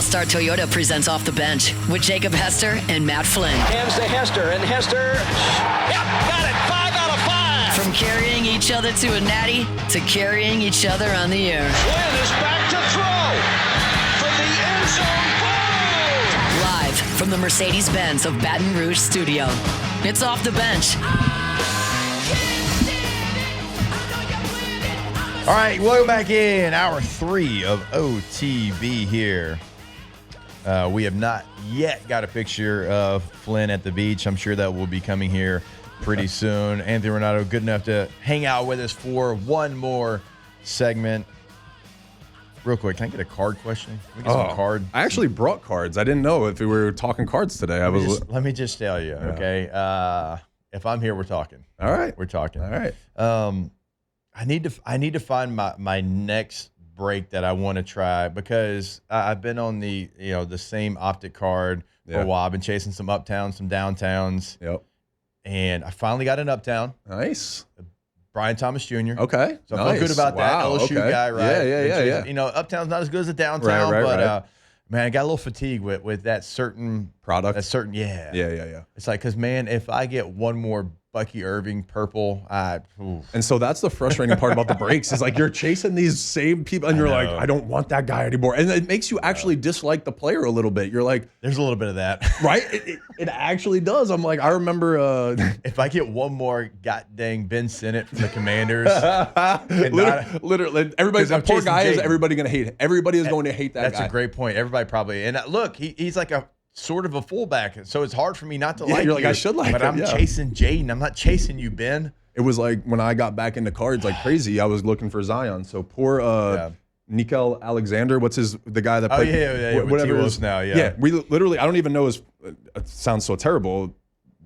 All-Star Toyota presents Off the Bench with Jacob Hester and Matt Flynn. Hands to Hester, and Hester, yep, got it, 5 out of 5. From carrying each other to a natty to carrying each other on the air. Flynn is back to throw from the end zone. Boom! Live from the Mercedes-Benz of Baton Rouge studio. It's Off the Bench. All right, welcome back in. Hour 3 of OTB here. We have not yet got a picture of Flynn at the beach. I'm sure that will be coming here pretty soon. Anthony Ranaudo, good enough to hang out with us for one more segment. Real quick, can I get a card question? Can we get some card? I actually brought cards. I didn't know if we were talking cards today. Let me just tell you, okay? If I'm here, we're talking. All right. We're talking. All right. I need to find my next break that I want to try because I've been on the same optic card for a while. I've been chasing some uptowns, some downtowns. Yep. And I finally got an uptown. Nice. Brian Thomas Jr. Okay. So I feel good about that. LSU guy, right? Yeah. You know, uptown's not as good as a downtown, right. Man, I got a little fatigue with that certain product. Yeah. It's It's like, because, man, if I get one more Bucky Irving purple, and so that's the frustrating part about the breaks is like you're chasing these same people and you're like, I don't want that guy anymore. And it makes you actually dislike the player a little bit. You're like, there's a little bit of that. Right? It actually does. I'm like, I remember. If I get one more god dang Ben Sinnott from the Commanders. literally, everybody, that poor guy is everybody going to hate. Everybody is going to hate that guy. That's a great point. Everybody probably. And look, he's like a sort of a fullback, so it's hard for me not to like you're like, I should like but him, I'm chasing Jaden. I'm not chasing you, Ben. It was like when I got back into cards like crazy, I was looking for Zion. So poor Nickel Alexander, the guy that played whatever it is now, we literally, I don't even know his, it sounds so terrible,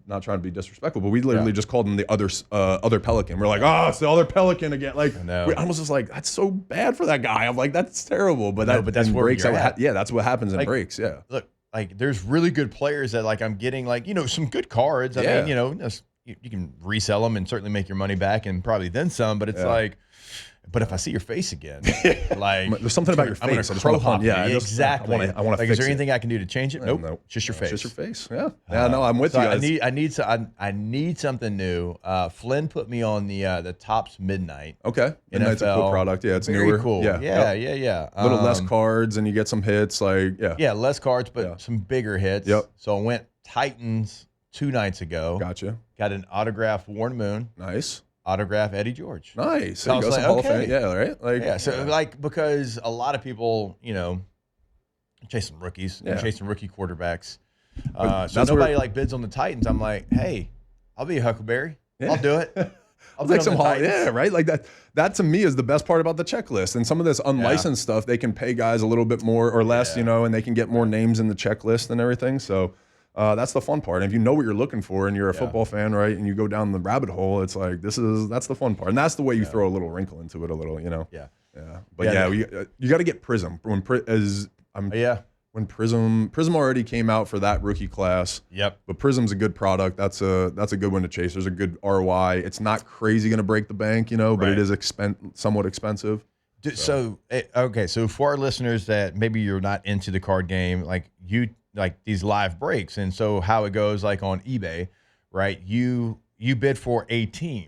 not trying to be disrespectful, but we literally just called him the other Pelican. We're like, it's the other Pelican again. Like, I was just like, that's so bad for that guy. I'm like, that's terrible. But that's where breaks. That's what happens in breaks. Yeah. Look, like, there's really good players that, like, I'm getting, like, some good cards. I mean, you can resell them and certainly make your money back and probably then some. But it's like, but if I see your face again, like, there's something about your face. Exactly. I want to fix it. Is there anything I can do to change it? Nope. Just your face. Just your face. Yeah. No, I'm with you guys. I need something new. Flynn put me on the Topps Midnight. Okay. Midnight's a cool product. Yeah, it's very newer. Cool. Yeah. A little less cards and you get some hits. Yeah, less cards, but some bigger hits. Yep. So I went Titans 2 nights ago. Gotcha. Got an autograph Warren Moon. Nice. Autograph Eddie George. Nice. So I was like, Hall of Fame. Yeah, right? Like, because a lot of people, chasing rookies, chasing rookie quarterbacks. So nobody bids on the Titans. I'm like, hey, I'll be a Huckleberry. Yeah. I'll do it. I'll take some Hall. Yeah, right? Like that to me is the best part about the checklist. And some of this unlicensed stuff, they can pay guys a little bit more or less, and they can get more names in the checklist and everything. So that's the fun part. And if you know what you're looking for and you're a football fan, right, and you go down the rabbit hole, it's like that's the fun part. And that's the way you throw a little wrinkle into it a little, Yeah. But you got to get Prism. When Prism already came out for that rookie class. Yep. But Prism's a good product. That's a good one to chase. There's a good ROI. It's not crazy going to break the bank, but it is somewhat expensive. So for our listeners that maybe you're not into the card game, like these live breaks, and so how it goes like on eBay, right? You bid for a team.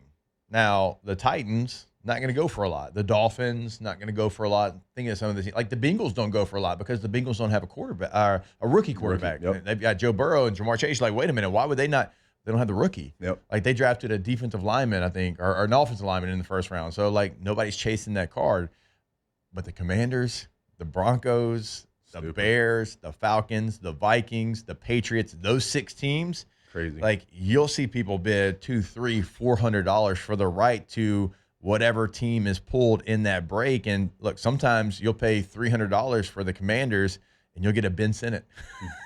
Now the Titans not going to go for a lot. The Dolphins not going to go for a lot. Thinking of some of the teams, like the Bengals don't go for a lot because the Bengals don't have a quarterback, a rookie quarterback. They've got Joe Burrow and Jamar Chase. Like, wait a minute, why would they not? They don't have the rookie. Yep. Like they drafted a defensive lineman, I think, or an offensive lineman in the first round. So like nobody's chasing that card. But the Commanders, the Broncos, the Bears, the Falcons, the Vikings, the Patriots, those 6 teams, crazy. Like you'll see people bid $200, $300, $400 for the right to whatever team is pulled in that break. And look, sometimes you'll pay $300 for the Commanders and you'll get a Ben Sinnott.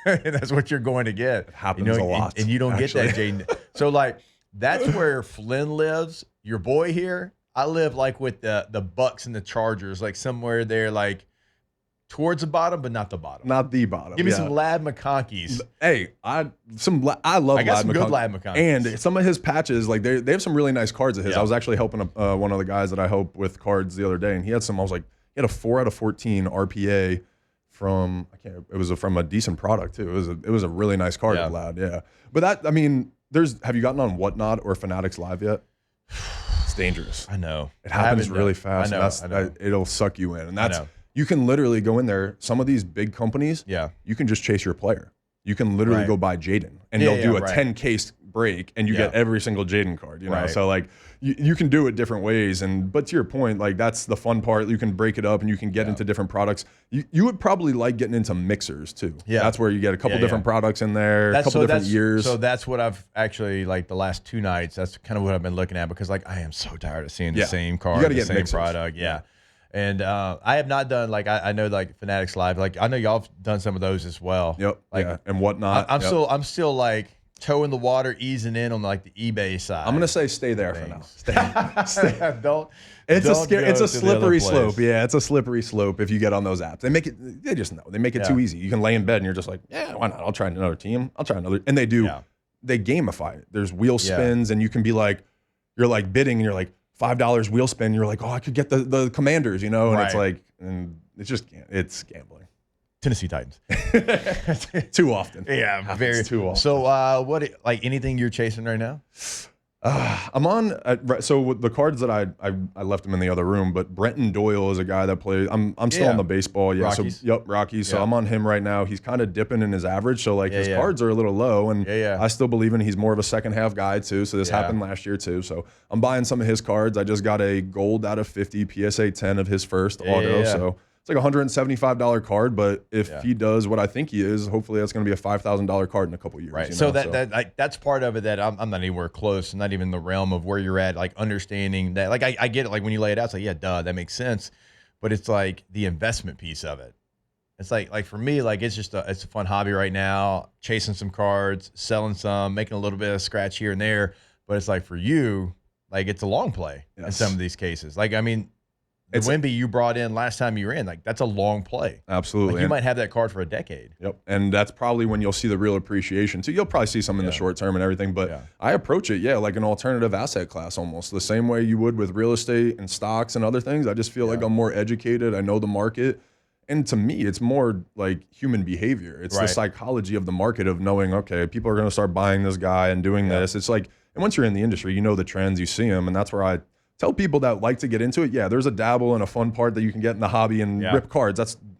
And that's what you're going to get. It happens a lot. And you don't get that, Jaden. So like that's where Flynn lives, your boy here. I live like with the Bucks and the Chargers, like somewhere there, like towards the bottom, but not the bottom. Not the bottom. Give me some Lad McConkeys. Hey, I love Lad some good Lad McConkeys. And some of his patches, like they have some really nice cards of his. I was actually helping one of the guys that I help with cards the other day, and he had some. I was like, he had a 4 out of 14 RPA from from a decent product too. It was a really nice card, Vlad. Yeah, but have you gotten on Whatnot or Fanatics Live yet? It's dangerous. I know. It happens really fast. I know. It'll suck you in, and you can literally go in there. Some of these big companies, you can just chase your player. You can literally go buy Jaden, and they'll do a 10 case break, and you get every single Jaden card. You know, so like you can do it different ways. But to your point, like that's the fun part. You can break it up, and you can get into different products. You would probably like getting into mixers too. Yeah, that's where you get a couple different products in there, a couple different years. So that's what I've actually like the last 2 nights. That's kind of what I've been looking at because like I am so tired of seeing the same card, the same mixers. Product. Yeah. And I have not done like I know like Fanatics Live, like I know y'all have done some of those as well. Yep. Like and Whatnot. I'm still like toe in the water, easing in on like the eBay side. I'm gonna say stay there for now. Stay. Don't. It's a slippery slope. Yeah, it's a slippery slope if you get on those apps. They just know. They make it too easy. You can lay in bed and you're just like, yeah, why not? I'll try another team. I'll try another. And they do. Yeah. They gamify it. There's wheel spins, and you can be like, you're like bidding, and you're like, $5 wheel spin, you're like, oh, I could get the Commanders, you know, and it's like, and it's gambling. Tennessee Titans. Too often. Yeah, very too often. So, what like anything you're chasing right now? I'm on. So the cards that I left them in the other room, but Brenton Doyle is a guy that plays. I'm still on the baseball. Yeah. Rockies. So Rockies. So I'm on him right now. He's kind of dipping in his average. So like his cards are a little low, and I still believe in he's more of a second half guy too. So this happened last year too. So I'm buying some of his cards. I just got a gold out of 50 PSA 10 of his first auto. So it's like a $175 card, but if he does what I think he is, hopefully that's going to be a $5,000 card in a couple years. Right. You so know? that's part of it that I'm not anywhere close, not even the realm of where you're at, like understanding that. Like I get it. Like when you lay it out, it's like, yeah, duh, that makes sense. But it's like the investment piece of it. It's like for me, like it's a fun hobby right now, chasing some cards, selling some, making a little bit of scratch here and there. But it's like for you, like it's a long play in some of these cases. Like, I mean, the Wemby you brought in last time you were in, like that's a long play. Absolutely. Like, you might have that card for a decade. Yep. And that's probably when you'll see the real appreciation too. You'll probably see some in the short term and everything, but I approach it, like an alternative asset class almost. The same way you would with real estate and stocks and other things. I just feel like I'm more educated. I know the market. And to me, it's more like human behavior. It's the psychology of the market of knowing, okay, people are going to start buying this guy and doing this. It's like, and once you're in the industry, you know the trends, you see them, and that's where I tell people that like to get into it. Yeah, there's a dabble and a fun part that you can get in the hobby and rip cards.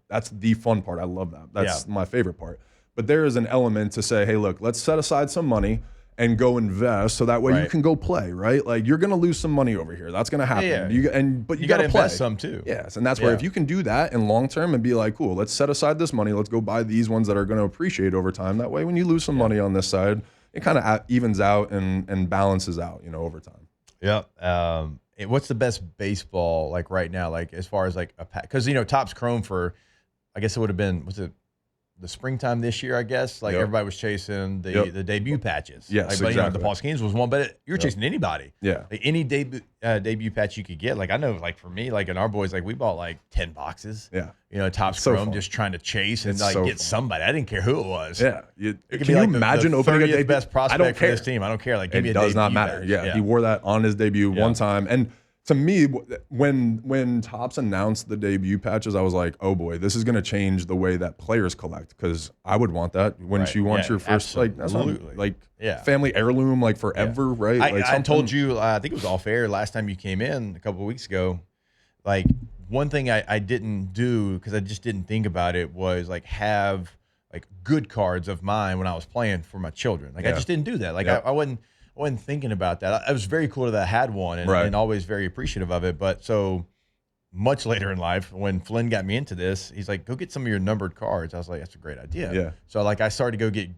That's the fun part. I love that. That's my favorite part. But there is an element to say, hey, look, let's set aside some money and go invest so that way you can go play, right? Like you're going to lose some money over here. That's going to happen. But you got to invest some too. Yes, and that's where if you can do that in long term and be like, cool, let's set aside this money. Let's go buy these ones that are going to appreciate over time. That way when you lose some money on this side, it kind of evens out and balances out, over time. Yeah. What's the best baseball like right now? Like as far as like a pack, because Topps Chrome for, I guess it would have been the springtime this year, I guess. Like everybody was chasing the debut patches. Yes, like, exactly. The Paul Skeens was one, but you're chasing anybody. Yeah, like any debut patch you could get. Like I know, like for me, like in our boys, like we bought like 10 boxes. Yeah, Topps Chrome, just trying to chase and get somebody. I didn't care who it was. Yeah, can you like imagine opening a debut? Best prospect for this team? I don't care. Like give me a debut. It does not matter. Patch. Yeah, he wore that on his debut one time, and to me, when Topps announced the debut patches, I was like, oh boy, this is going to change the way that players collect, because I would want that. Wouldn't you want your first, family heirloom, like forever, right? I told you, I think it was off air last time you came in a couple of weeks ago, like one thing I didn't do because I just didn't think about it was like have like good cards of mine when I was playing for my children. Like I just didn't do that. Like I wasn't thinking about that. I was very cool that I had one and always very appreciative of it. But so much later in life, when Flynn got me into this, he's like, go get some of your numbered cards. I was like, that's a great idea. Yeah. So like I started to go get,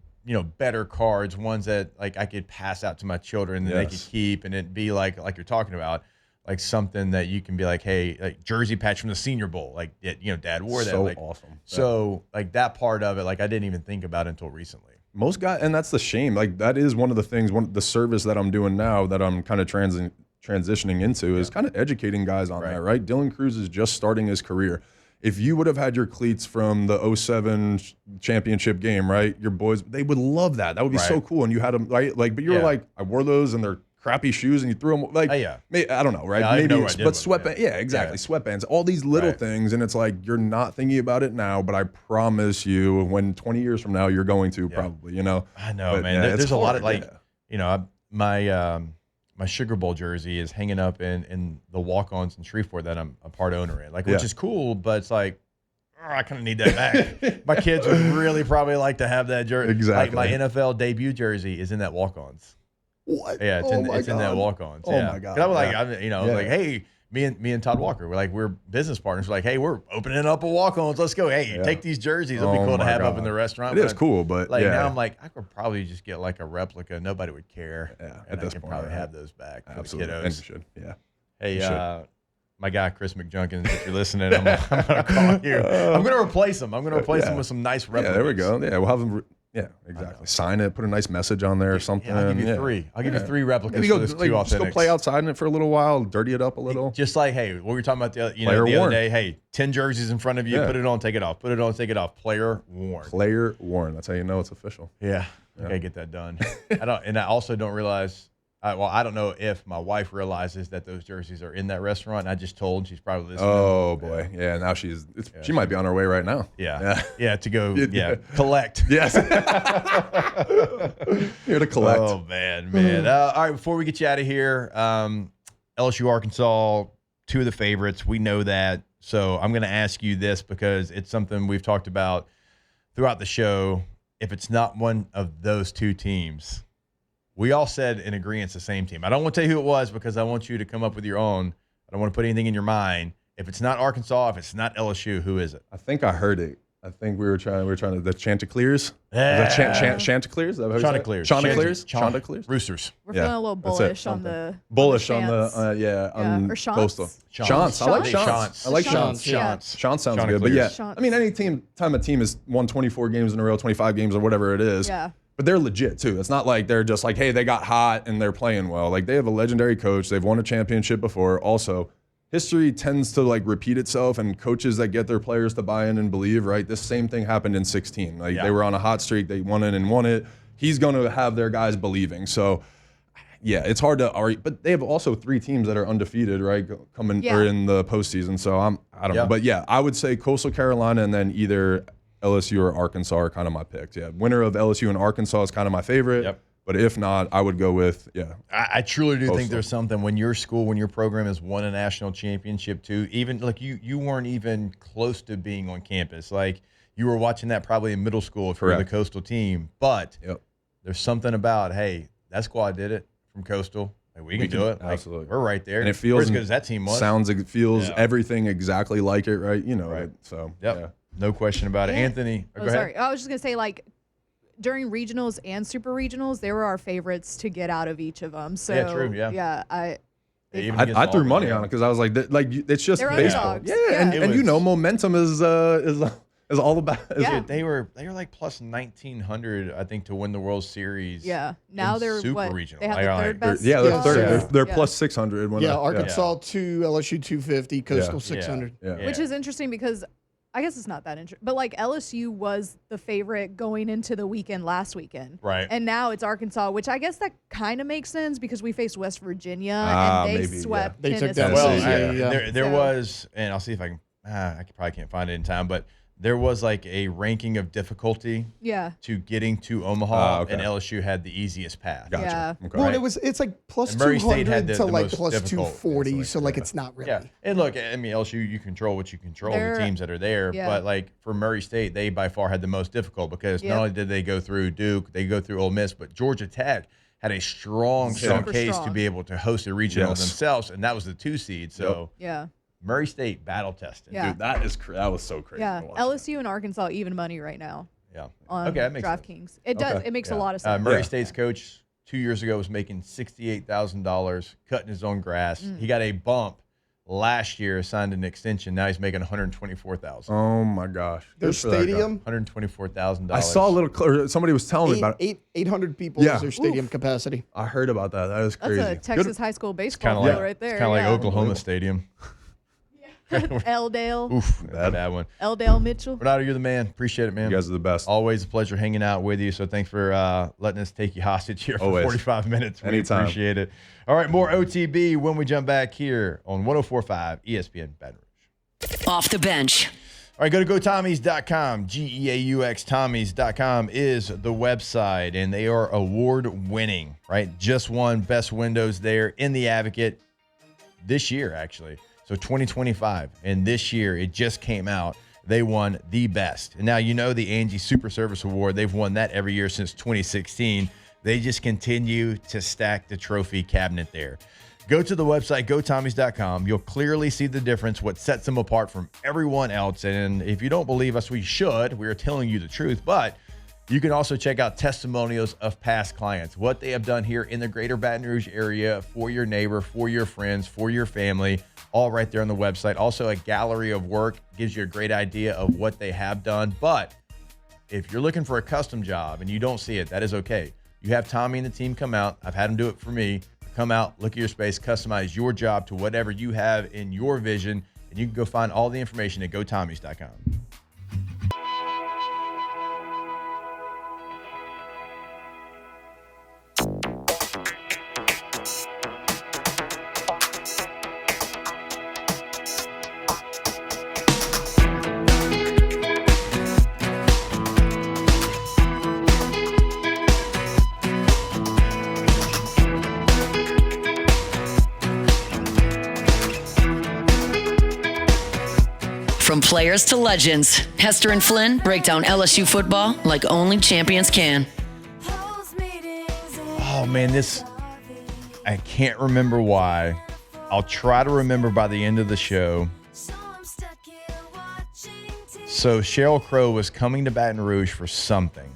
better cards, ones that like I could pass out to my children and they could keep, and it'd be like you're talking about, like something that you can be like, hey, like jersey patch from the Senior Bowl. Like, Dad wore that. So like, awesome. So like that part of it, like I didn't even think about it until recently. Most guys, and that's the shame. Like that is one of the things, the service that I'm doing now that I'm kind of transitioning into is kind of educating guys on that, right? Dylan Cruz is just starting his career. If you would have had your cleats from the 07 championship game, right? Your boys, they would love that. That would be so cool. And you had them, right? Like, but you were like, I wore those and they're crappy shoes and you threw them like, yeah. I don't know, right? Yeah, I Maybe, know what I did but with them, sweatbands, yeah, exactly. Yeah. Sweatbands, all these little Right. things. And it's like, you're not thinking about it now, but I promise you when 20 years from now, you're going to probably, you know. I know, But, man. yeah, There's it's a lot of hard, you know, my Sugar Bowl jersey is hanging up in the walk-ons in Shreveport that I'm a part owner in, like, which is cool, but it's like, I kind of need that back. My kids would really probably like to have that jersey. Exactly. Like my NFL debut jersey is in that walk-ons. What? Yeah, it's in that walk-ons. Oh yeah. my God. 'Cause I was like, Yeah. like, hey, me and Todd Walker, we're business partners. We're like, hey, we're opening up a walk-ons. Let's go. Hey, take these jerseys. It'll be cool to have up in the restaurant. It is cool, but like now I'm like, I could probably just get like a replica. Nobody would care. Yeah, and at this I could point, probably right. have those back for absolutely. the And kiddos. you should. Yeah. Hey, my guy Chris McJunkins, if you're listening, I'm gonna call you. I'm gonna replace him. I'm gonna replace him with some nice replicas. Yeah, there we go. Yeah, we'll have them. Yeah, exactly. Sign it, put a nice message on there or something. Yeah, I'll give you three. I'll give you three replicas Maybe for go, those like, two just go authentics. play outside in it for a little while, dirty it up a little. Just like, hey, what we were talking about the Player other worn. day. Hey, 10 jerseys in front of you. Yeah. Put it on, take it off. Put it on, take it off. Player worn. Player worn. That's how you know it's official. Yeah, I gotta get that done. I also don't realize. I don't know if my wife realizes that those jerseys are in that restaurant. And I just told. She's probably listening. Oh boy, yeah. Now she might be on her way right now. Yeah, to go. Yeah. Collect. Yes. Here to collect. Oh man. All right, before we get you out of here, LSU, Arkansas, two of the favorites. We know that. So I'm going to ask you this because it's something we've talked about throughout the show. If it's not one of those two teams, we all said in agreement the same team. I don't want to tell you who it was because I want you to come up with your own. I don't want to put anything in your mind. If it's not Arkansas, if it's not LSU, who is it? I think I heard it. I think we were trying to the Chanticleers. Yeah. Is that Chanticleers? Chanticleers. Chanticleers. Roosters. We're Yeah, feeling a little that's it, bullish on something. the Bullish on chance. the on or Shants? Coastal. Shants. I like Shants. Shants. I like Shants. Yeah. Shants sounds Chanticleers. good, but yeah, Shants. I mean, any time a team has won 24 games in a row, 25 games or whatever it is, Yeah. but they're legit too. It's not like they're just like, hey, they got hot and they're playing well. Like they have a legendary coach. They've won a championship before. Also, history tends to like repeat itself, and coaches that get their players to buy in and believe, right? This same thing happened in 16. Like they were on a hot streak. They won it and won it. He's going to have their guys believing. So, yeah, it's hard to argue, but they have also 3 teams that are undefeated, right? Coming or in the postseason. So I don't know, but yeah, I would say Coastal Carolina and then either LSU or Arkansas are kind of my picks. Yeah, winner of LSU and Arkansas is kind of my favorite. Yep. But if not, I would go with I truly do think Coastal. there's something when your school, when your program has won a national championship too. Even like you weren't even close to being on campus. Like you were watching that probably in middle school if you were the Coastal team. But there's something about, hey, that squad did it from Coastal. Like, we can do it. Like, absolutely. we're right there. and it feels we're as good as that team was. It feels everything exactly like it, right? You know, right? So No question about it. And- Anthony, go ahead. Sorry. I was just going to say, like, during regionals and super regionals, they were our favorites to get out of each of them. So, Yeah, true, yeah. Yeah, Even against I threw Auburn, money on it because I was like, it's just They're baseball. underdogs. Yeah, Yeah. and you know, momentum is all about. Yeah. Dude, they were like plus 1,900, I think, to win the World Series. Yeah. Now in they're super what? regional. They have Like, the like, third best. Yeah, they're Yeah. third. Yeah. They're Yeah. plus 600. Arkansas 2, LSU 250, Coastal 600. Yeah. Which is interesting because I guess it's not that interesting. But, like, LSU was the favorite going into the weekend last weekend. Right. And now it's Arkansas, which I guess that kind of makes sense because we faced West Virginia Ah, and they maybe, yeah. swept They took Tennessee. down Well, Tennessee, yeah. there So- was, and I'll see if I can. I probably can't find it in time, but there was like a ranking of difficulty Yeah. to getting to Omaha, Ah, okay. and LSU had the easiest path. Gotcha. Yeah. Okay. Well, it's like plus And Murray State 200 had the to like most plus difficult. 240, so like it's not really. Yeah, and look, I mean, LSU, you control what you control, They're- the teams that are there. yeah. But like for Murray State, they by far had the most difficult because Yep. not only did they go through Duke, they go through Ole Miss, but Georgia Tech had a strong Super case to strong. be able to host a regional Yes. themselves, and that was the 2 seed. So Yeah. Murray State battle tested. Yeah. Dude, that was so crazy. Yeah. to watch. LSU and Arkansas even money right now Yeah. on Okay, that makes sense. DraftKings. It does. Okay. It makes a Yeah. lot of sense. Murray Yeah. State's coach 2 years ago was making $68,000 cutting his own grass. Mm. He got a bump last year, signed an extension. Now he's making $124,000. Oh my gosh. Their Good for that guy. stadium, $124,000. I saw a little. Somebody was telling me about it. 800 people Yeah. is their stadium capacity. I heard about that. That is That's crazy. a Texas high school Kind baseball of field like right there. It's kind of yeah. like Oklahoma Stadium. L-Dale. Oof, that's a bad one. L-Dale Mitchell. Renaudo, you're the man. Appreciate it, man. You guys are the best. Always a pleasure hanging out with you. So thanks for letting us take you hostage here for Always. 45 minutes. We Anytime. appreciate it. All right, more OTB when we jump back here on 104.5 ESPN Baton Rouge. Off the bench. All right, go to GoTommies.com. GEAUX Tommies.com is the website, and they are award-winning, right? Just won Best Windows there in the Advocate this year, actually. So 2025, and this year it just came out. They won the best. And now you know the Angie Super Service Award. They've won that every year since 2016. They just continue to stack the trophy cabinet there. Go to the website, GoTommies.com. You'll clearly see the difference, what sets them apart from everyone else. And if you don't believe us, we should. We are telling you the truth. But you can also check out testimonials of past clients, what they have done here in the greater Baton Rouge area for your neighbor, for your friends, for your family, all right there on the website. Also, a gallery of work gives you a great idea of what they have done. But if you're looking for a custom job and you don't see it, that is okay. You have Tommy and the team come out. I've had them do it for me. Come out, look at your space, customize your job to whatever you have in your vision, and you can go find all the information at GoTommies.com. From players to legends, Hester and Flynn break down LSU football like only champions can. Oh, man, I can't remember why. I'll try to remember by the end of the show. So Sheryl Crow was coming to Baton Rouge for something.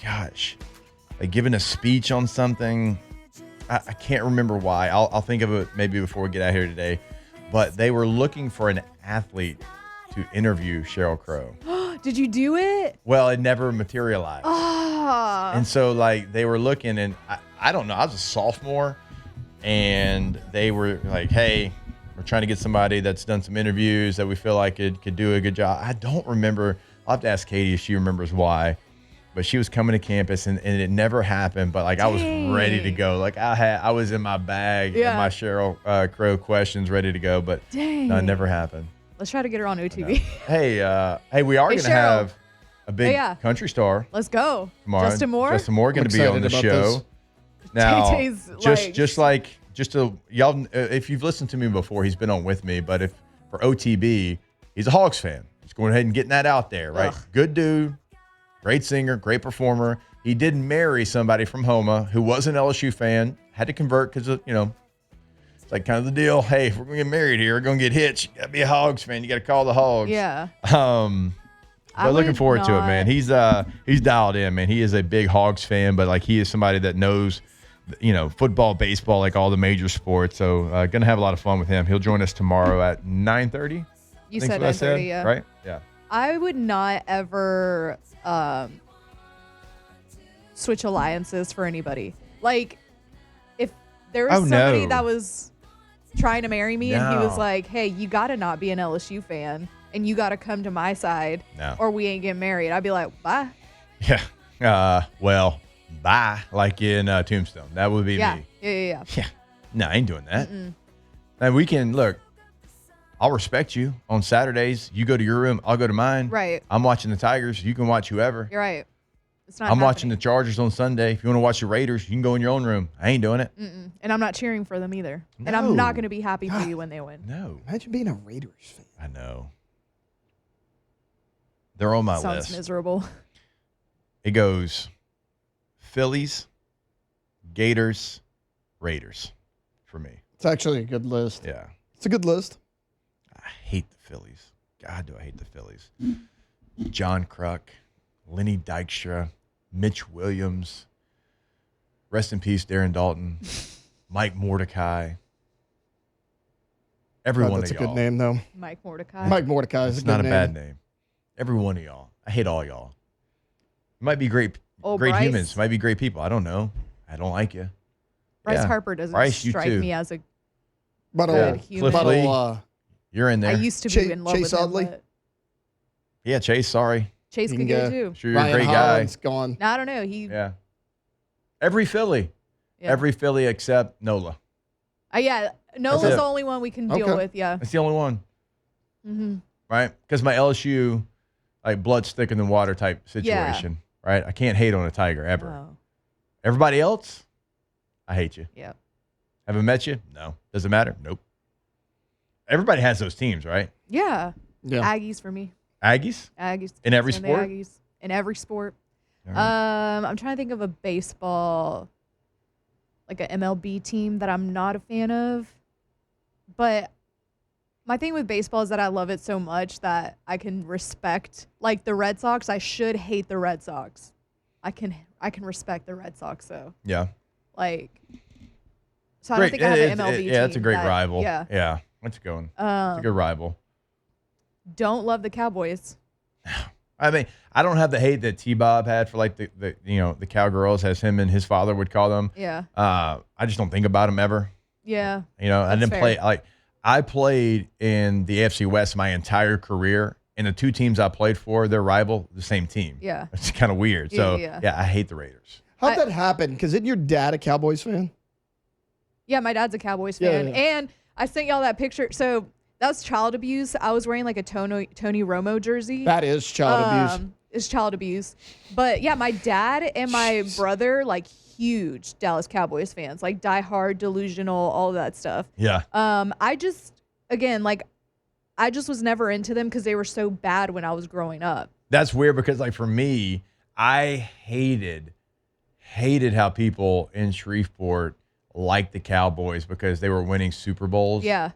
Gosh, like giving a speech on something. I can't remember why. I'll think of it maybe before we get out here today. But they were looking for an athlete to interview Sheryl Crow. Did you do it? Well, it never materialized. And so, like, they were looking, and I don't know. I was a sophomore, and they were like, hey, we're trying to get somebody that's done some interviews that we feel like could do a good job. I don't remember. I'll have to ask Katie if she remembers why. But she was coming to campus, and it never happened. But, like, I was ready to go. Like, I was in my bag, and my Sheryl Crow questions ready to go. But no, it never happened. Let's try to get her on OTV. Hey, we are going to have a big country star. Let's go. Tomorrow. Justin Moore? Justin Moore going to be on the show. Now, Tay Tay's y'all, if you've listened to me before, he's been on with me. But for OTB, he's a Hogs fan. Just going ahead and getting that out there, right? Good dude. Great singer, great performer. He did marry somebody from Homa who was an LSU fan, had to convert because, it's like kind of the deal. Hey, if we're going to get married here, we're going to get hitched. You got to be a Hogs fan. You got to call the Hogs. Yeah. But looking forward to it, man. He's dialed in, man. He is a big Hogs fan, but, like, he is somebody that knows, football, baseball, like all the major sports. So going to have a lot of fun with him. He'll join us tomorrow at 9:30. You said 9:30, yeah. Right? Yeah. I would not ever switch alliances for anybody. Like, if there was somebody that was trying to marry me and he was like, hey, you got to not be an LSU fan and you got to come to my side or we ain't getting married, I'd be like, bye. Yeah. Well, bye, like in Tombstone. That would be me. Yeah. No, I ain't doing that. And we can, look, I'll respect you on Saturdays. You go to your room, I'll go to mine. Right. I'm watching the Tigers. You can watch whoever. You're right. It's not I'm watching the Chargers on Sunday. If you want to watch the Raiders, you can go in your own room. I ain't doing it. And I'm not cheering for them either. No. And I'm not going to be happy for you when they win. No. Imagine being a Raiders fan. I know. They're on my list. Sounds miserable. It goes Phillies, Gators, Raiders for me. It's actually a good list. Yeah. It's a good list. I hate the Phillies. God, do I hate the Phillies. John Kruk, Lenny Dykstra, Mitch Williams, rest in peace, Darren Dalton, Mike Mordecai. Every one of y'all. That's a good name, though. Mike Mordecai. Mike Mordecai is a good name. It's not a bad name. Every one of y'all. I hate all y'all. You might be great Bryce. humans. Might be great people. I don't know. I don't like you. Bryce Harper doesn't strike me as a But good human. You're in there. I used to be in love Chase with him. Utley? But Yeah, Chase, sorry. Chase You could can go go. too. Sure, you're a Ryan great Holland's guy. gone. No, I don't know. Yeah. Every Philly. Yeah. Every Philly except Nola. Yeah. Nola's it. the only one we can deal Okay. with. Yeah. That's the only one. Mm-hmm. Right? Because my LSU, like blood's thicker than water type situation. Right? I can't hate on a Tiger ever. Oh. Everybody else, I hate you. Yeah. Haven't met you? No. Does it matter? Nope. Everybody has those teams, right? Yeah. Yeah. Aggies for me. Aggies? Aggies. In every Sunday sport? Aggies. In every sport. All right. I'm trying to think of a baseball, like an MLB team that I'm not a fan of. But my thing with baseball is that I love it so much that I can respect, like the Red Sox. I should hate the Red Sox. I can respect the Red Sox though. Yeah. Like, so I don't think I have an MLB team. Yeah, that's a great that- rival. Yeah. Yeah. That's a good one. It's a good rival. Don't love the Cowboys. I mean, I don't have the hate that T-Bob had for like the Cowgirls, as him and his father would call them. Yeah. I just don't think about them ever. Yeah. You know, I That's didn't fair. play I played in the AFC West my entire career, and the two teams I played for, their rival, the same team. Yeah. It's kind of weird. Yeah, So yeah. I hate the Raiders. How'd that happen? Because isn't your dad a Cowboys fan? Yeah, my dad's a Cowboys Yeah, fan. yeah. And I sent y'all that picture. So that was child abuse. I was wearing like a Tony Romo jersey. That is child abuse. It's child abuse. But yeah, my dad and my brother, like huge Dallas Cowboys fans, like diehard, delusional, all of that stuff. Yeah. I just was never into them because they were so bad when I was growing up. That's weird because, like, for me, I hated how people in Shreveport liked the Cowboys because they were winning Super Bowls. Yeah.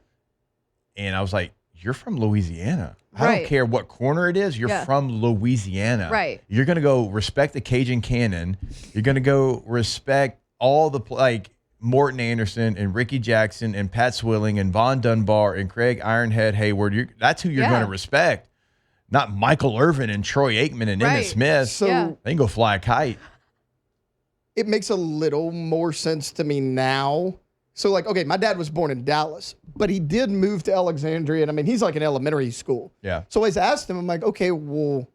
And I was like, you're from Louisiana. I Right. don't care what corner it is. You're Yeah. from Louisiana. Right. You're going to go respect the Cajun Cannon. You're going to go respect all the, like, Morton Anderson and Ricky Jackson and Pat Swilling and Von Dunbar and Craig Ironhead Hayward. That's who you're Yeah. going to respect. Not Michael Irvin and Troy Aikman and Right. Emmitt Smith. So Yeah. They can go fly a kite. it makes a little more sense to me now. So, like, okay, my dad was born in Dallas, but he did move to Alexandria. And I mean, he's like in elementary school. Yeah. So I always asked him, I'm like, okay, well,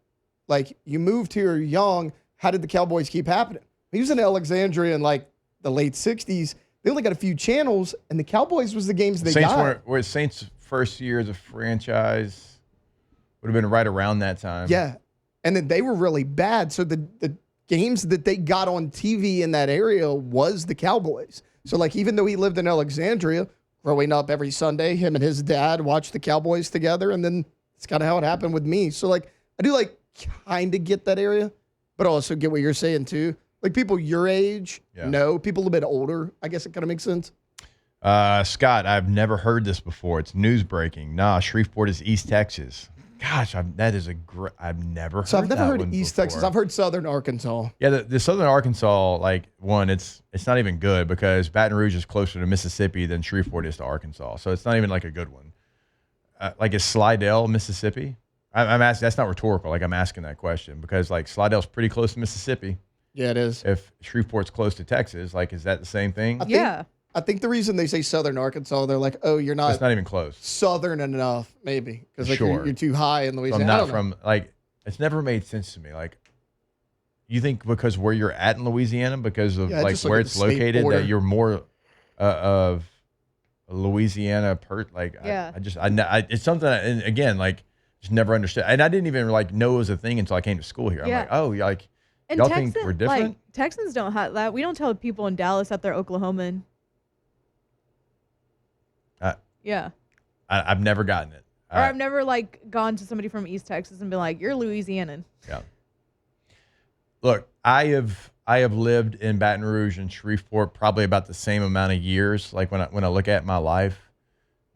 like, you moved here young. How did the Cowboys keep happening? He was in Alexandria in like the late 60s. They only got a few channels, and the Cowboys was the games they Saints got. were Saints' first year as a franchise. Would have been right around that time. Yeah. And then they were really bad. So the games that they got on TV in that area was the Cowboys. So, like, even though he lived in Alexandria, growing up every Sunday, him and his dad watched the Cowboys together. And then it's kind of how it happened with me. So, like, I do, like, kind of get that area, but also get what you're saying, too. Like, people your age, no. People a little bit older, I guess it kind of makes sense. Scott, I've never heard this before. It's news breaking. Nah, Shreveport is East Texas. Gosh, that is a great. I've never heard. So I've never that heard one East before. Texas. I've heard Southern Arkansas. Yeah, the Southern Arkansas, like, one, it's not even good because Baton Rouge is closer to Mississippi than Shreveport is to Arkansas. So it's not even like a good one. Like, is Slidell, Mississippi? I'm asking. That's not rhetorical. Like, I'm asking that question because, like, Slidell's pretty close to Mississippi. Yeah, it is. If Shreveport's close to Texas, like, is that the same thing? I think the reason they say Southern Arkansas, they're like, oh, you're not. It's not even close. Southern enough, maybe, because like Sure. you're too high in So Louisiana. I'm I not don't know. from, like, it's never made sense to me. Like, you think because where you're at in Louisiana, because of Yeah, like just look where at it's the state located, border. that you're more of a Louisiana Yeah. it's something. And again, like, just never understood, and I didn't even like know it was a thing until I came to school here. I'm Yeah. like, oh, like, And y'all think we're different? Like, Texans don't have that. We don't tell people in Dallas that they're Oklahoman. Yeah. I've never gotten it. Or I've never like gone to somebody from East Texas and been like, "You're Louisianan." Yeah. Look, I have lived in Baton Rouge and Shreveport probably about the same amount of years. Like, when I look at my life,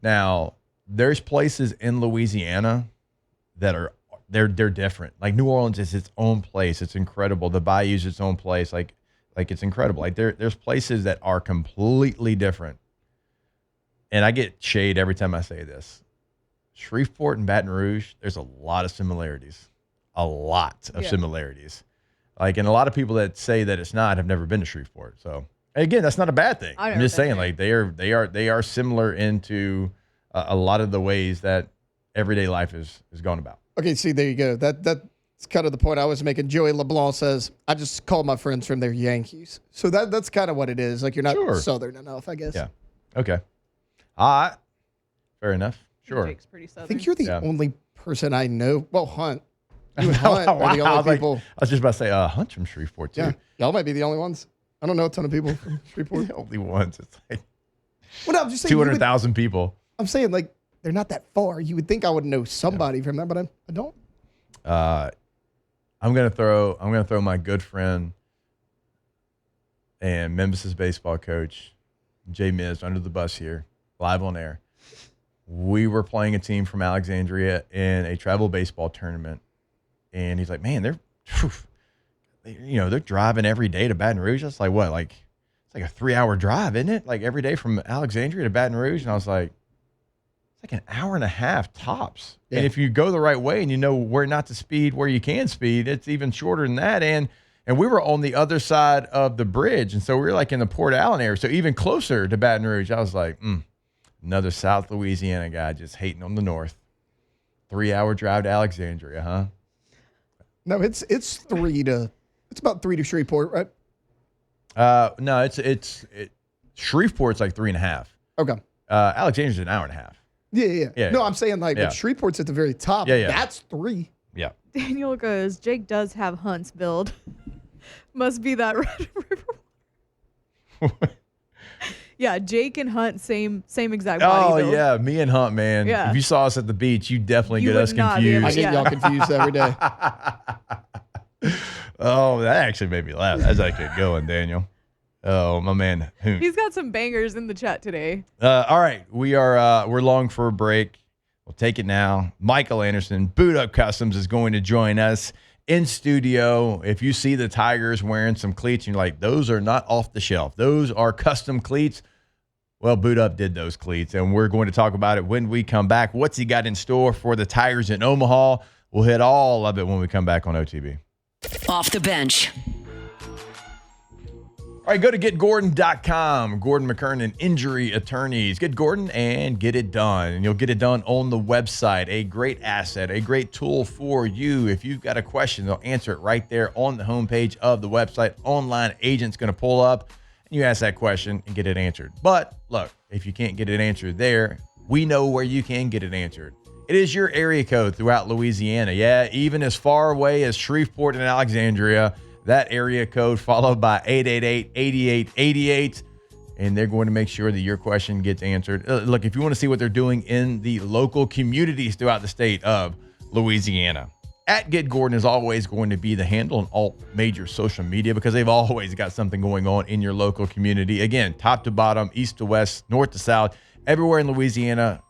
now there's places in Louisiana that are they're different. Like, New Orleans is its own place. It's incredible. The Bayou's its own place. Like it's incredible. Like, there's places that are completely different. And I get shade every time I say this. Shreveport and Baton Rouge, there's a lot of similarities. A lot of similarities. Like, and a lot of people that say that it's not have never been to Shreveport. So, again, that's not a bad thing. I've I'm never just been saying, like, they are similar into a lot of the ways that everyday life is going about. Okay, see, there you go. That's kind of the point I was making. Joey LeBlanc says, I just call my friends from their Yankees. So that's kind of what it is. Like, you're not Southern enough, I guess. Yeah. Okay. All right. Fair enough. Sure. Jake's pretty Southern. I think you're the only person I know. Well, Hunt. You and Hunt are the only people. I was just about to say, Hunt's from Shreveport, too. Yeah, y'all might be the only ones. I don't know a ton of people from Shreveport. The only ones. It's like well, no, I'm just saying 200,000 people. I'm saying, like, they're not that far. You would think I would know somebody from that, but I don't. I'm gonna throw my good friend and Memphis's baseball coach, Jay Miz, under the bus here, live on air. We were playing a team from Alexandria in a travel baseball tournament, and he's like, "Man, they're driving every day to Baton Rouge." That's like what, like it's like a 3-hour drive, isn't it? Like every day from Alexandria to Baton Rouge, and I was like, it's like an hour and a half tops. Yeah. And if you go the right way and you know where not to speed, where you can speed, it's even shorter than that. And we were on the other side of the bridge. And so we were like in the Port Allen area. So even closer to Baton Rouge. I was like, another South Louisiana guy just hating on the north. 3-hour drive to Alexandria, huh? No, it's about 3 to Shreveport, right? No, it's Shreveport's like 3.5. Okay. Alexandria's an hour and a half. Yeah. No, I'm saying but Shreveport's at the very top. Yeah. That's 3. Yeah. Daniel goes, Jake does have Hunt's build. Must be that Red River. Yeah, Jake and Hunt, same exact body build. Yeah, me and Hunt, man. Yeah. If you saw us at the beach, you definitely get us confused. I get y'all confused every day. Oh, that actually made me laugh as I kept going, Daniel. Oh, my man. He's got some bangers in the chat today. All right. We're long for a break. We'll take it now. Michael Anderson, Boot Up Customs, is going to join us in studio. If you see the Tigers wearing some cleats and you're like, those are not off the shelf, those are custom cleats. Well, Boot Up did those cleats, and we're going to talk about it when we come back. What's he got in store for the Tigers in Omaha? We'll hit all of it when we come back on OTB. Off the bench. All right, go to getgordon.com. Gordon McKernan, injury attorneys. Get Gordon and get it done. And you'll get it done on the website. A great asset, a great tool for you. If you've got a question, they'll answer it right there on the homepage of the website. Online agent's going to pull up, and you ask that question and get it answered. But look, if you can't get it answered there, we know where you can get it answered. It is your area code throughout Louisiana. Yeah, even as far away as Shreveport and Alexandria. That area code followed by 888-8888, and they're going to make sure that your question gets answered. Look, if you want to see what they're doing in the local communities throughout the state of Louisiana, at Get Gordon is always going to be the handle on all major social media because they've always got something going on in your local community. Again, top to bottom, east to west, north to south, everywhere in Louisiana,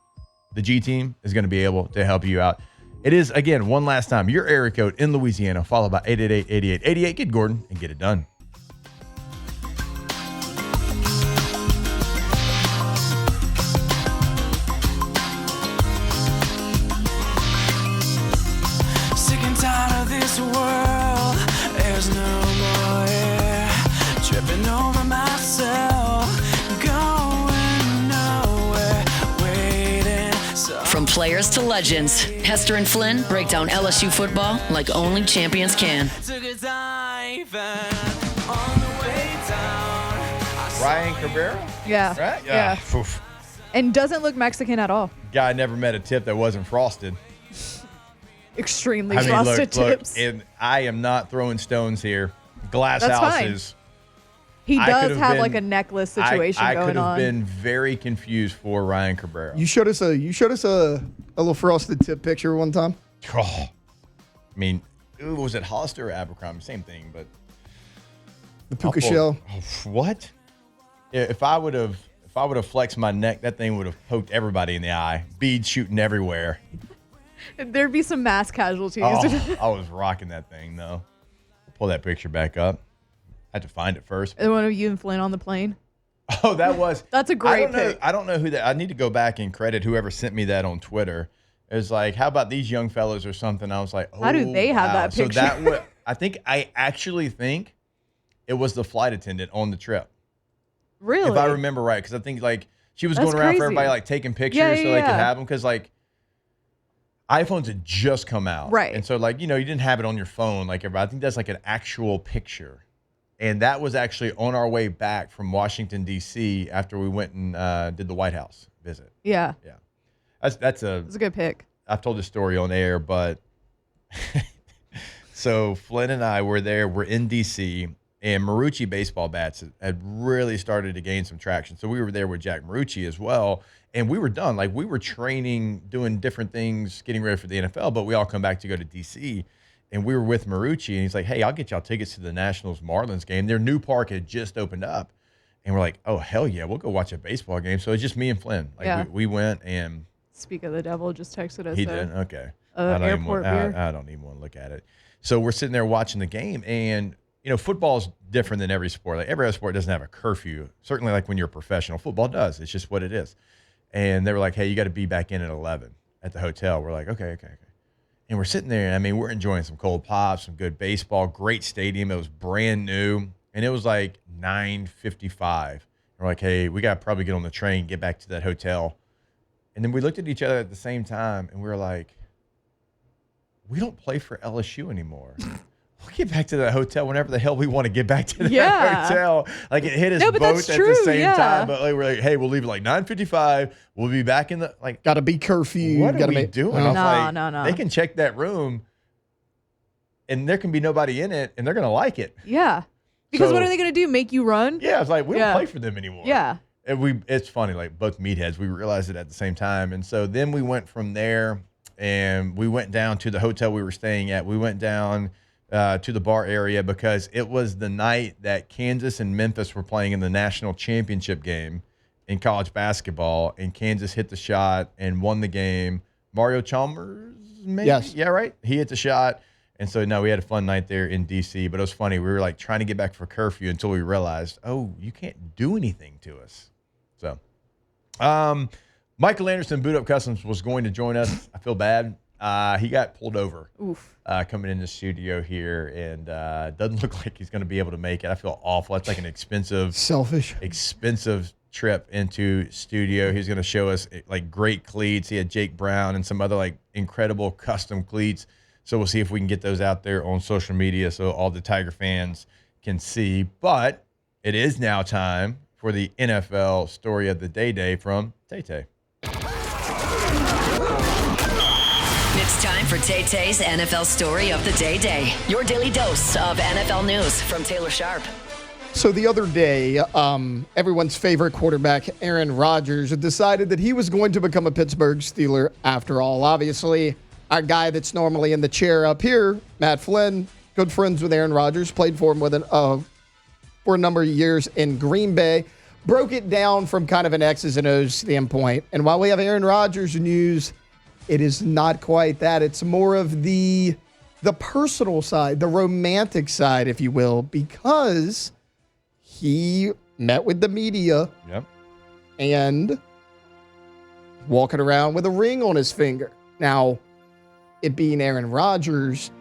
the G team is going to be able to help you out. It is, again, one last time, your area code in Louisiana, followed by 888-8888. Get Gordon and get it done. Sick and tired of this world. There's no more air. Tripping over myself. Going nowhere. Waiting. From players to legends, Hester and Flynn break down LSU football like only champions can. Ryan Cabrera? Yeah. Right? Yeah. Oof. And doesn't look Mexican at all. Guy never met a tip that wasn't frosted. Extremely frosted tips. And I am not throwing stones here. Glass That's houses. Fine. He does have like a necklace situation going on. I could have on. been very confused for Ryan Cabrera. You showed us a little frosted tip picture one time. Oh, I mean, was it Hollister or Abercrombie? Same thing, but the puka shell. What? If I would have flexed my neck, that thing would have poked everybody in the eye. Beads shooting everywhere. There'd be some mass casualties. Oh, I was rocking that thing though. Pull that picture back up. I had to find it first. And one of you and Flynn on the plane. Oh, that's a great pic. I don't know who that. I need to go back and credit whoever sent me that on Twitter. It was like, how about these young fellows or something? I was like, oh, how do they have that picture? So I actually think it was the flight attendant on the trip. Really? If I remember right, because I think like She was That's going around for crazy. everybody, like taking pictures Yeah, so they could yeah. have them. Because like iPhones had just come out. Right. And so like, you didn't have it on your phone like everybody. I think that's like an actual picture. And that was actually on our way back from Washington, D.C. after we went and did the White House visit. Yeah. Yeah. That's a good pick. I've told this story on air, but so Flynn and I were there. We're in D.C., and Marucci baseball bats had really started to gain some traction. So we were there with Jack Marucci as well, and we were done. Like, we were training, doing different things, getting ready for the NFL, but we all come back to go to D.C., and we were with Marucci, and he's like, hey, I'll get y'all tickets to the Nationals-Marlins game. Their new park had just opened up, and we're like, oh, hell yeah, we'll go watch a baseball game. So it's just me and Flynn. Like, Yeah. we went, and Speak of the devil just texted us. he did. Okay. Airport beer. I don't even want to look at it. So we're sitting there watching the game, and football's different than every sport. Like, every other sport doesn't have a curfew. Certainly, like when you're a professional, football does. It's just what it is. And they were like, "Hey, you got to be back in at 11 at the hotel." We're like, "Okay." And we're sitting there, and I mean, we're enjoying some cold pops, some good baseball, great stadium. It was brand new, and it was like 9:55. We're like, "Hey, we got to probably get on the train, get back to that hotel." And then we looked at each other at the same time, and we were like, we don't play for LSU anymore. We'll get back to the hotel whenever the hell we want to get back to that hotel. Like, it hit us both that's at true, the same yeah. time. But like, we're like, hey, we'll leave at like 9:55. We'll be back in the like. Got to be curfew. What are Gotta we doing? I was like, No. They can check that room, and there can be nobody in it, and they're gonna like it. Yeah. Because So- what are they going to do? Make you run? Yeah, it's like we don't Yeah. play for them anymore. Yeah. And it's funny, like both meatheads, we realized it at the same time. And so then we went from there, and we went down to the hotel we were staying at. We went down to the bar area because it was the night that Kansas and Memphis were playing in the national championship game in college basketball, and Kansas hit the shot and won the game. Mario Chalmers, maybe? Yes. Yeah, right? He hit the shot. And so, no, we had a fun night there in D.C., but it was funny. We were like trying to get back for curfew until we realized, oh, you can't do anything to us. So, Michael Anderson, Boot Up Customs, was going to join us. I feel bad. He got pulled over coming in the studio here, and doesn't look like he's going to be able to make it. I feel awful. That's like an expensive trip into studio. He's going to show us like great cleats. He had Jake Brown and some other like incredible custom cleats. So we'll see if we can get those out there on social media so all the Tiger fans can see. But it is now time for the NFL story of the day from Tay Tay. It's time for Tay Tay's NFL story of the day. Your daily dose of NFL news from Taylor Sharp. So the other day, everyone's favorite quarterback, Aaron Rodgers, decided that he was going to become a Pittsburgh Steeler after all. Obviously, our guy that's normally in the chair up here, Matt Flynn, good friends with Aaron Rodgers, played for him for a number of years in Green Bay, broke it down from kind of an X's and O's standpoint. And while we have Aaron Rodgers news, it is not quite that. It's more of the personal side, the romantic side, if you will, because he met with the media and walking around with a ring on his finger. Now, it being Aaron Rodgers,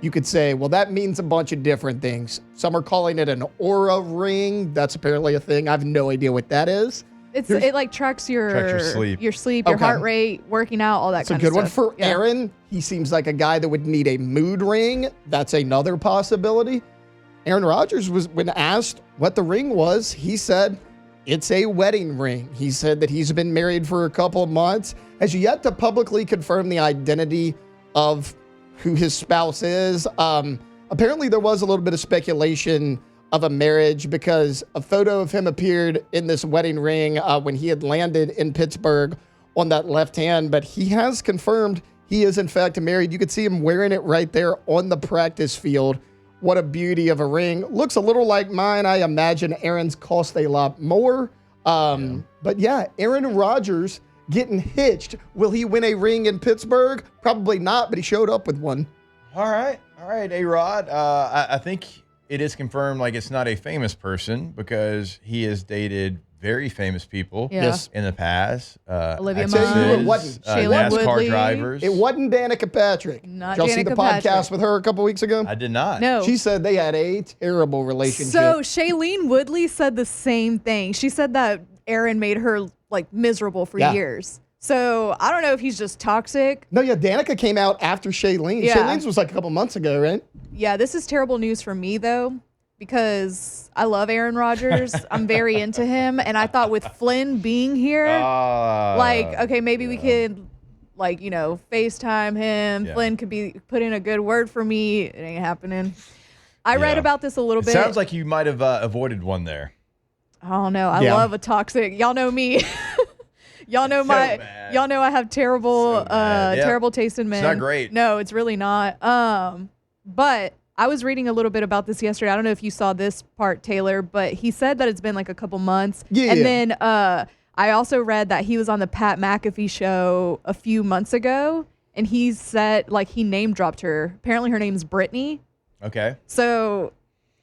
you could say, well, that means a bunch of different things. Some are calling it an aura ring. That's apparently a thing. I have no idea what that is. It like tracks your sleep. your heart rate, working out, all that It's a kind good of one. stuff. For Aaron, he seems like a guy that would need a mood ring. That's another possibility. Aaron Rodgers when asked what the ring was, he said it's a wedding ring. He said that he's been married for a couple of months, has yet to publicly confirm the identity of who his spouse is. Apparently, there was a little bit of speculation of a marriage because a photo of him appeared in this wedding ring when he had landed in Pittsburgh on that left hand, but he has confirmed he is in fact married. You could see him wearing it right there on the practice field. What a beauty of a ring. Looks a little like mine. I imagine Aaron's cost a lot more. But yeah, Aaron Rodgers getting hitched. Will he win a ring in Pittsburgh? Probably not, but he showed up with one. All right, A-Rod. I think it is confirmed like it's not a famous person because he has dated very famous people in the past. Olivia actresses, Munn. It wasn't. Shailene NASCAR Woodley. drivers. It wasn't Danica Patrick. Not Did y'all see the Danica podcast Patrick. with her a couple weeks ago? I did not. No. She said they had a terrible relationship. So Shailene Woodley said the same thing. She said that Aaron made her like miserable for years. So I don't know if he's just toxic. No, yeah, Danica came out after Shailene. Yeah. Shailene's was like a couple months ago, right? Yeah, this is terrible news for me though, because I love Aaron Rodgers. I'm very into him, and I thought with Flynn being here, okay, maybe we could, like, you know, FaceTime him. Yeah. Flynn could be put in a good word for me. It ain't happening. I read about this a little bit. Sounds like you might have avoided one there. I don't know. I love a toxic. Y'all know me. Y'all know y'all know I have terrible terrible taste in men. It's not great. No, it's really not. But I was reading a little bit about this yesterday. I don't know if you saw this part, Taylor, but he said that it's been like a couple months. Yeah. And then I also read that he was on the Pat McAfee show a few months ago, and he said, like, he name dropped her. Apparently her name's Brittany. Okay. So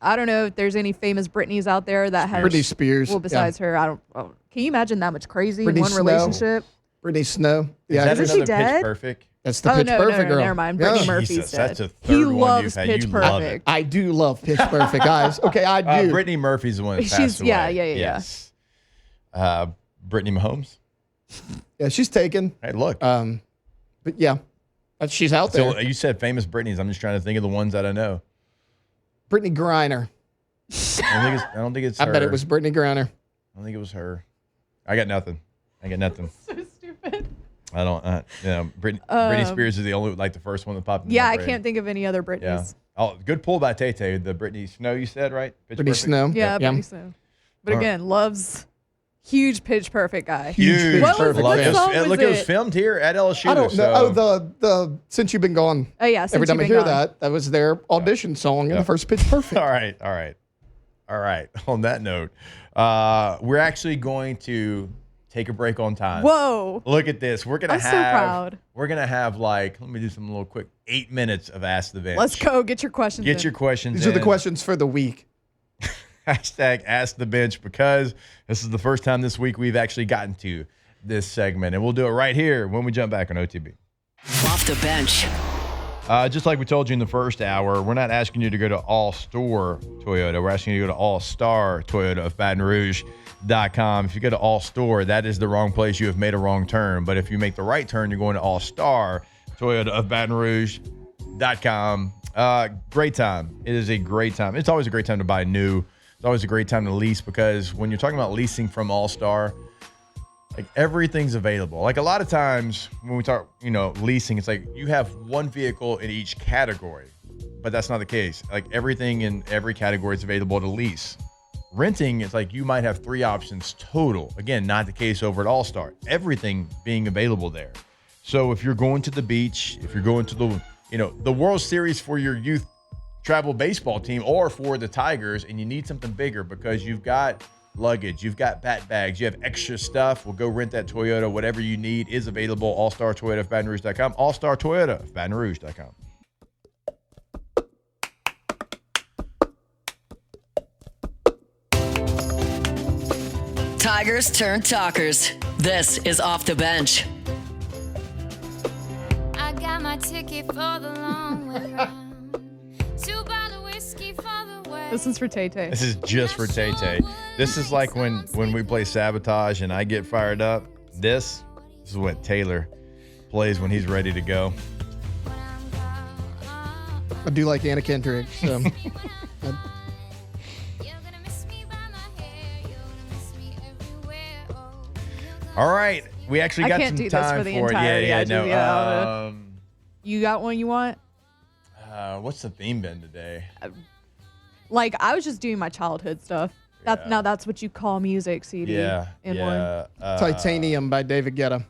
I don't know if there's any famous Britneys out there that has Britney Spears. Well, besides her, I don't. Oh, can you imagine that much crazy Britney in one Snow. relationship? Brittany Snow. Is that Isn't she another dead? Pitch Perfect? That's the Pitch Perfect girl. Never mind. Brittany Murphy's Jesus, dead. that's a third He one loves you've had. Pitch You love Perfect. I do love Pitch Perfect, guys. Okay, I do. Brittany Murphy's the one that She's- passed away. yeah. Yes. Brittany Mahomes. Yeah, she's taken. Hey, look. But yeah, she's out there. So you said famous Britneys. I'm just trying to think of the ones that I know. Brittany Griner. I don't think it's her. I bet it was Brittany Griner. I don't think it was her. I got nothing. So stupid. I don't. Britney Spears is the only, like, the first one that popped in Yeah, my I brain. can't think of any other Britneys. Yeah. Oh, good pull by Tay Tay. The Brittany Snow, you said, right? Pitch Brittany Perfect? Snow. Yeah, Yeah. Brittany Snow. But again, loves huge Pitch Perfect guy. Huge. What was- Perfect what fan. song was Look, it was it? filmed here at LSU. I don't know. So. Oh, the Since You've Been Gone. Oh yeah. Every Since time I You've hear Been Gone. that was their audition song in the first Pitch Perfect. All right. On that note, we're actually going to take a break on time. Whoa. Look at this. We're gonna I'm so have. proud. We're gonna have, like, let me do some little quick 8 minutes of Ask the Bench. Let's go. Get your questions. Get in. your questions. These are the in. questions for the week. Hashtag Ask the Bench, because this is the first time this week we've actually gotten to this segment, and we'll do it right here when we jump back on OTB. Off the bench. Just like we told you in the first hour, we're not asking you to go to All Store Toyota. We're asking you to go to All Star Toyota of Baton Rouge.com. If you go to All Store, that is the wrong place. You have made a wrong turn. But if you make the right turn, you're going to All Star Toyota of Baton Rouge.com. Great time. It is a great time. It's always a great time to buy new. It's always a great time to lease, because when you're talking about leasing from All Star, like, everything's available. Like, a lot of times when we talk, leasing, it's like you have one vehicle in each category, but that's not the case. Like, everything in every category is available to lease. Renting, it's like you might have 3 options total. Again, not the case over at All Star. Everything being available there. So if you're going to the beach, if you're going to the World Series for your youth travel baseball team, or for the Tigers, and you need something bigger because you've got luggage, you've got bat bags, you have extra stuff, well, go rent that Toyota. Whatever you need is available. All-Star Toyota of Baton Rouge.com. All-Star Toyota of Baton Rouge.com. Tigers turn talkers. This is Off the Bench. I got my ticket for the long way round. 2 bottle whiskey for the way. This is for Tay Tay. This is just for Tay Tay. This is like when we play Sabotage and I get fired up. This is what Taylor plays when he's ready to go. I do like Anna Kendrick. So You're gonna miss me by my hair. You'll miss me everywhere. Oh, All right. We actually I got can't some do this time for the it. entirety. Yeah, I just- no. yeah, You got one you want? What's the theme been today? Like, I was just doing my childhood stuff. Now that's what you call music, CD. Yeah. in yeah. one. Titanium by David Guetta.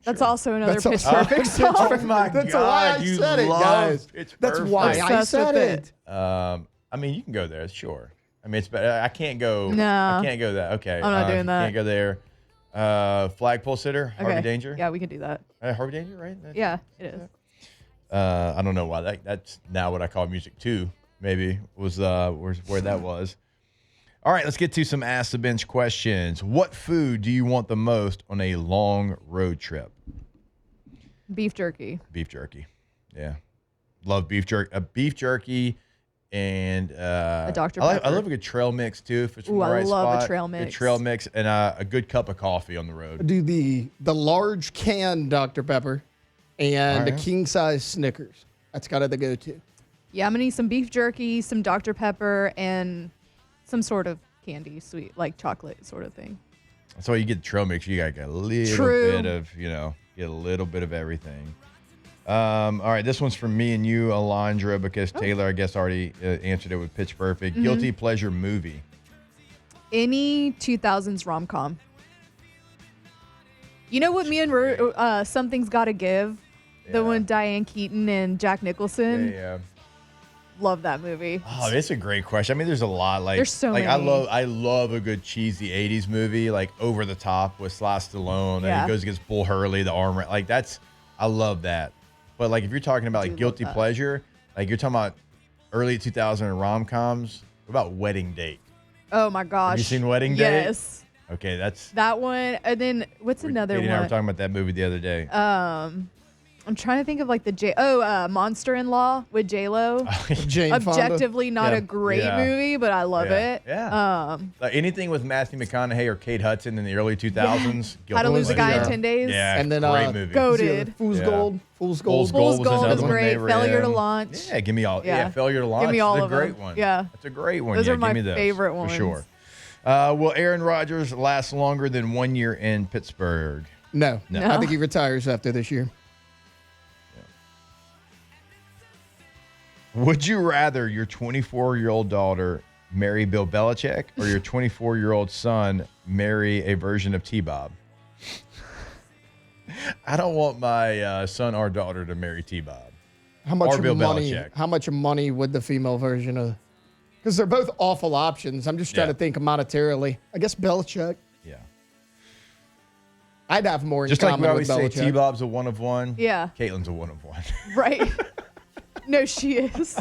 That's also another That's Pitch also- Perfect Pitch song. Perfect. my That's God, why I you said it, love guys. Pitch That's Perfect. why I Obsessed said with it. I mean, you can go there, sure. I mean, it's better. I can't go. No. I can't go that. Okay. I'm not doing that. Can't go there. Flagpole sitter, Harvey Okay. Danger. Yeah, we can do that. Harvey Danger, right? Yeah, it is. I don't know why that's now what I call music too. Maybe was where that was. All right, let's get to some Ask the Bench questions. What food do you want the most on a long road trip? Beef jerky. Beef jerky. Yeah. Love beef jerky. Beef jerky and a Dr. I Pepper. love a good trail mix too. If it's from Ooh, the I right love spot. a trail Good mix. trail mix and a good cup of coffee on the road. Do the large can Dr. Pepper and All the right. king size Snickers. That's kind of the go-to. Yeah, I'm gonna need some beef jerky, some Dr. Pepper, and some sort of candy, sweet, like chocolate sort of thing. That's why you get the trail mix. You got to get a little True. bit of, get a little bit of everything. All right, this one's for me and you, Alondra, because Taylor, I guess, already answered it with Pitch Perfect. Mm-hmm. Guilty pleasure movie. Any 2000s rom-com. You know what me and Something's Gotta Give? The Yeah. one Diane Keaton and Jack Nicholson. Yeah. Love that movie. Oh, it's a great question. I mean, there's a lot. Like, There's so like many. I love a good cheesy '80s movie, like Over the Top with Sly Stallone, and Yeah. he goes against Bull Hurley, the arm. Like I love that. But like, if you're talking about do like love guilty that. pleasure, like you're talking about early 2000 rom-coms. What about Wedding Date? Oh my gosh. Have you seen Wedding Date? Yes. Okay, that's That one. And then what's another Katie and I were one? talking about that movie the other day. I'm trying to think of like Monster in Law with J-Lo. Jane Fonda. Objectively not Yeah. a great Yeah. movie, but I love Yeah. it. Yeah. Like anything with Matthew McConaughey or Kate Hudson in the early 2000s. How to Lose a Guy in Yeah. 10 Days. Yeah, And then, great movie. Goated. Fool's Yeah. Gold. Fool's Fool's Gold. Gold Fool's was Gold another was one great. they were Failure in. to Launch. Yeah, give me all. Yeah, Yeah. Failure to Launch. Give me all That's of a great them. one. Yeah. That's a great one. Those yeah, are my give me those, favorite ones. For sure. Will Aaron Rodgers last longer than 1 year in Pittsburgh? No. No. I think he retires after this year. Would you rather your 24-year-old daughter marry Bill Belichick or your 24-year-old son marry a version of T-Bob? I don't want my son or daughter to marry T-Bob. How much Or Bill money? Belichick. How much money would the female version of? Because they're both awful options. I'm just trying Yeah. to think monetarily. I guess Belichick. Yeah. I'd have more in Just like we common always with say, Belichick. T-Bob's a one of one. Yeah. Caitlin's a one of one. Right. No, she is.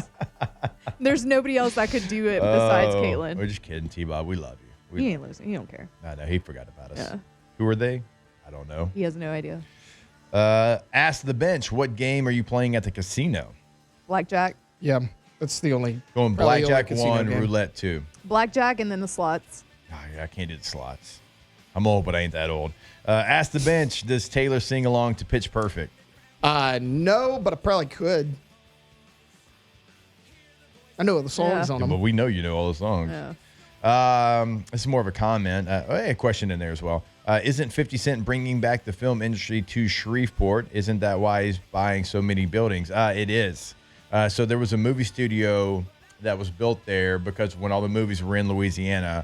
There's nobody else that could do it besides We're Caitlin. just kidding, T-Bob. We love you. He ain't losing. He don't care. I know he forgot about us. Yeah. Who are they? I don't know. He has no idea. Ask the bench. What game are you playing at the casino? Blackjack. Yeah, that's the only. Going probably the only blackjack casino 1, game. roulette 2. Blackjack and then the slots. Oh, yeah, I can't do the slots. I'm old, but I ain't that old. Ask the bench. Does Taylor sing along to Pitch Perfect? No, but I probably could. I know the songs Yeah. on Yeah, but them. we know you know all the songs. Yeah. This is more of a comment. A question in there as well. Isn't 50 Cent bringing back the film industry to Shreveport? Isn't that why he's buying so many buildings? It is. So there was a movie studio that was built there because when all the movies were in Louisiana,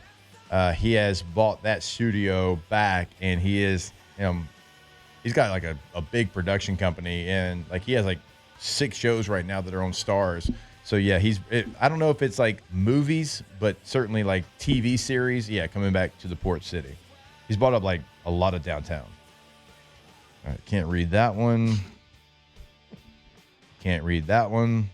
he has bought that studio back, and he's got like a big production company, and like he has like 6 shows right now that are on Stars. So yeah, I don't know if it's like movies, but certainly like TV series. Yeah, coming back to the port city. He's bought up like a lot of downtown. All right, can't read that one. Can't read that one.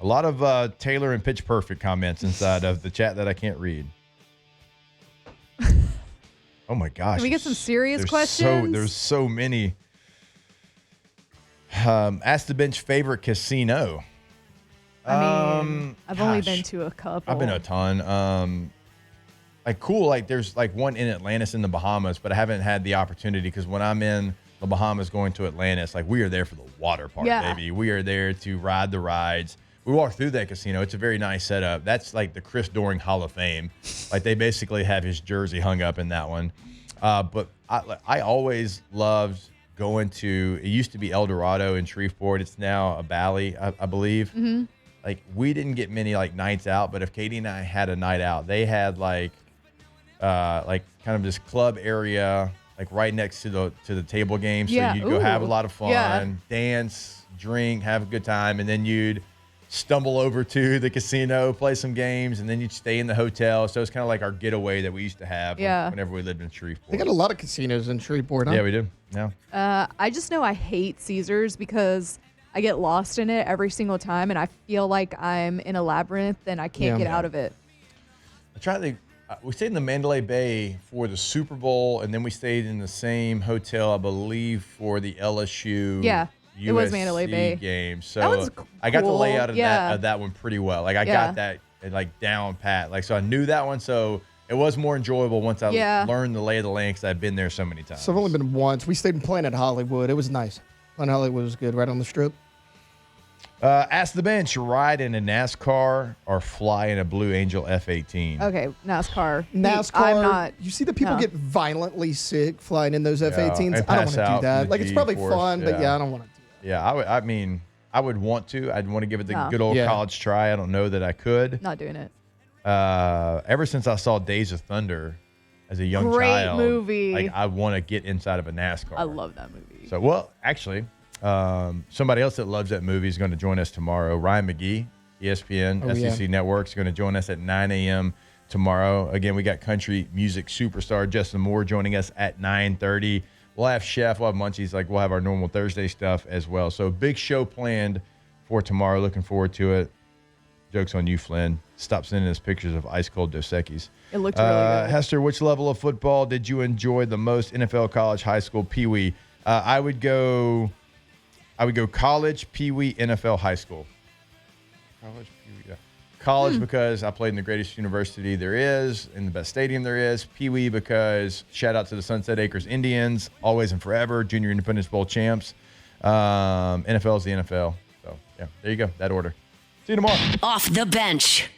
A lot of Taylor and Pitch Perfect comments inside of the chat that I can't read. Oh my gosh. Can we get some serious there's questions? There's so many. Ask the bench favorite casino. I mean, I've only gosh. been to a couple. I've been to a ton. Like cool, like there's like one in Atlantis in the Bahamas, but I haven't had the opportunity because when I'm in the Bahamas going to Atlantis, like we are there for the water park, Yeah. baby. We are there to ride the rides. We walk through that casino. It's a very nice setup. That's like the Chris Doring Hall of Fame. Like they basically have his jersey hung up in that one. But I always loved going to, it used to be El Dorado in Shreveport. It's now a Bally, I believe. Mm-hmm. Like we didn't get many like nights out, but if Katie and I had a night out, they had like kind of this club area, like right next to the table game. So Yeah. you'd go have a Ooh. lot of fun, Yeah. dance, drink, have a good time, and then you'd stumble over to the casino, play some games, and then you'd stay in the hotel. So it's kind of like our getaway that we used to have Yeah. whenever we lived in Shreveport. They got a lot of casinos in Shreveport, huh? Yeah, we do. Yeah. I just know I hate Caesars because I get lost in it every single time, and I feel like I'm in a labyrinth and I can't Yeah. get out of it. I tried to. We stayed in the Mandalay Bay for the Super Bowl, and then we stayed in the same hotel, I believe, for the LSU It was Mandalay Bay game. So that was I got the cool. layout of that one pretty well. Like I got that like down pat. Like so I knew that one. So it was more enjoyable once I learned the lay of the land because I've been there so many times. So I've only been once. We stayed in Planet Hollywood. It was nice. Planet Hollywood was good, right on the strip. Ask the bench, ride in a NASCAR or fly in a Blue Angel F-18. Okay, NASCAR. I'm not. You see the people get violently sick flying in those F-18s. I don't want to do that. Like it's probably fun, but I don't want to do that. Yeah, I would want to. I'd want to give it the good old college try. I don't know that I could. Not doing it. Ever since I saw Days of Thunder as a young child, great movie. Like I want to get inside of a NASCAR. I love that movie. So, well, actually, somebody else that loves that movie is going to join us tomorrow. Ryan McGee, ESPN, SEC Network, is going to join us at 9 a.m. tomorrow. Again, we got country music superstar Justin Moore joining us at 9:30. We'll have Chef, we'll have Munchies, like we'll have our normal Thursday stuff as well. So big show planned for tomorrow. Looking forward to it. Joke's on you, Flynn. Stop sending us pictures of ice cold Dos Equis. It looked really good. Hester, which level of football did you enjoy the most? NFL, college, high school, Pee Wee. I would go college, Pee Wee, NFL, high school. College, Pee Wee, college because I played in the greatest university there is, in the best stadium there is. Pee Wee because shout out to the Sunset Acres Indians, always and forever, Junior Independence Bowl champs. NFL is the NFL. So yeah, there you go, that order. See you tomorrow. Off the bench.